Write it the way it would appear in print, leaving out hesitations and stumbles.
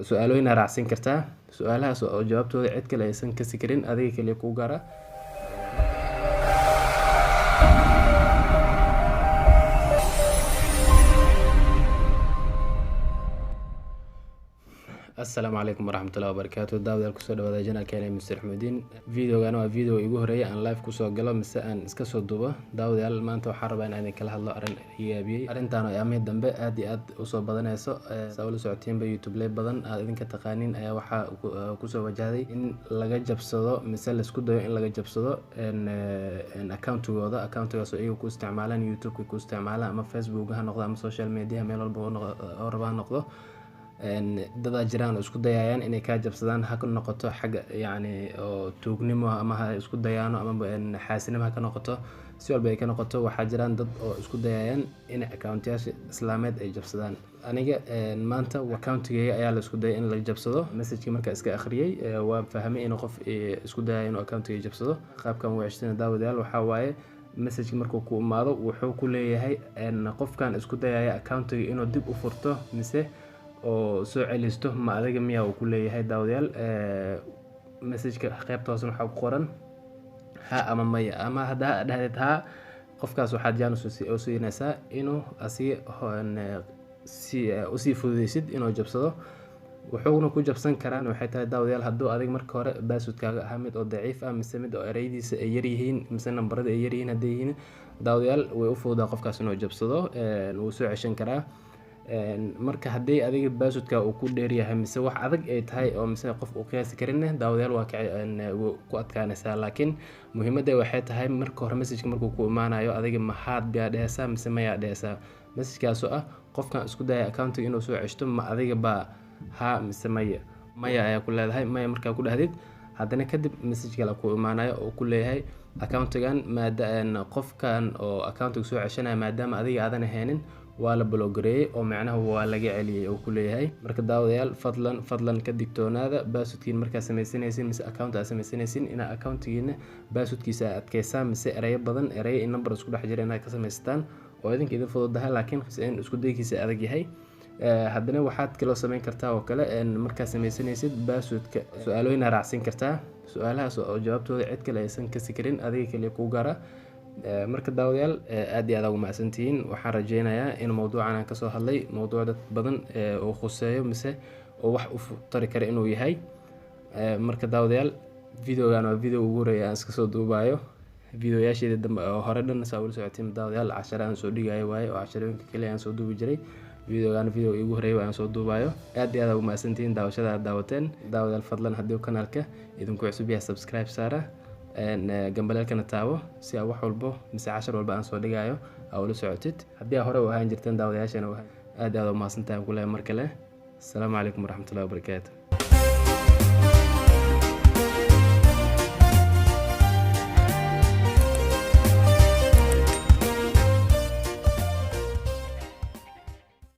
su'aalooyin raacsin kartaa su'aalahaas oo jawaabtooda cid kale aysan ka sikirin adiga kaliya ku gaara. السلام عليكم ورحمة الله وبركاته. داود الكسر وهذا جنا كان مستر حمدين فيديو أنا فيديو يجوه رأي عن لايف كسر قلنا مساء إسكسر دوبة داود يال ما أنت وحرب أنا كله الله أرن إيابي أرنت أنا يامي دنبه أدي أصاب بدن يسوع سأول ساعتين بيوتيوب لي بدن أذن كتقانين أي وح كسر وجهي إن لقى جب صدا مثال سكود إن لقى جب صدا إن أكاونت هذا أكاونت يسوع إيه كوست استعمالا يوتيوب كوست استعمالا أما فيسبوك هنقضي أما سوشيال ميديا ميل البون أربعة نقضه dada jiraan oo isku dayayaan inay ka jabsadaan ha ka noqoto xaga yani oo tuugnimo ama ha isku dayaan ama xaasinimo ha ka noqoto si walba ay ka noqoto waxa jiraan dad oo isku dayayaan in account-yaasha islaameed ay jabsadaan. aniga maanta account-gayga ayaa la isku dayay in la jabsado message-kii marka iska akhriyay waan fahmay in qof isku dayay in account-gayga jabsado. qaabkan wacishtina daawadayaal waxa waaye message markuu ku imaado wuxuu ku leeyahay qofkan isku dayay account-ga inuu dib u furto mise oo soo celisto ma adiga miyaa uu ku leeyahay daawadayaal message-ka qaybta hoose waxa ku qoran ha ama maya ama hadaa dhahdid ha qofkaas waxaad jaan u siinaysaa inuu si fududeysid inuu jabsado wuxuuna ku jabsan karaa waxay tahay daawadayaal hadduu adiga marka hore password-kaaga ahaa mid oo daciif ah mise mid oo eraydiisa ay yar yihiin mise nambarada ay yar yihiin hadday yihiin daawadayaal way u fududaa qofkaas inuu jabsado wuu soo ceshan karaa. marka haddii adiga password-ka uu ku dheer yahay mise wax adag ay tahay oo mise qof uu qiyaasi karin daawadayaal waa ku adkaanaysaa. laakiin muhiimadda waxay tahay marka hore message-ka markuu ku imaanayo adiga maxaad baa dhehaysaa mise mayaa dhehaysaa message-kaas oo ah qofkan isku dayay account-ga inuu soo ceshto ma adiga baa ha mise maya ayaa ku leedahay maya markaa ku dhahdid haddana kadib message kale ku imaanayo oo ku leeyahay account-gan maadaama qofkan oo account-ga soo ceshanaya maadaama adiga aadan ahaynin waa la blogareeyay oo macnaha waa laga celiyay oo ku leeyahay. marka daawadayaal fadlan ka digtoonaada password-kiin marka samaysanaysiin mise account aad samaysanaysiin ina account-kiina password-kiisa adkeysaa mise erayo badan erayo in number isku dhex jira inaad ka samaystaan oo idin fududahay laakiin in isku daygiisa adag yahay. haddana waxaad kaloo samayn kartaa oo kale marka samaysanaysid password-ka su'aalooyin raacsin kartaa su'aalahaas oo jawaabtooda cid kale aysan ka sikirin adiga kaliya ku gaara. marka daawadayaal aad iyo aad ugu mahadsantihiin waxaan rajeynayaa in mowduucan aan ka soo hadlay mowduuc dad badan oo khuseeyo mise oo wax u tari kara inuu yahay. marka daawadayaal videogan waa video ugu horeeya aan iska soo duubayo videoyaasheeda dambe oo hore dhan saa ula socotiin daawadayaal cashar aan soo dhigayo waaye oo casharooyinka kale aan soo duubi jiray videogan video ugu horeeya aan soo duubayo. aad iyo aad ugu mahadsantihiin daawashada aad daawateen daawadayaal fadlan haddii kanaalka idinku cusub yahay subscribe saara gambalelkana taabo si aad wax walbo mise cashar walba aan soo dhigayo aad ula socotid. haddii hore u ahaan jirteen daawadayaashana aad u mahadsantahay ku leeyahay mar kale. assalaamu calaykum waraxmatullaahi wabarakaatuh.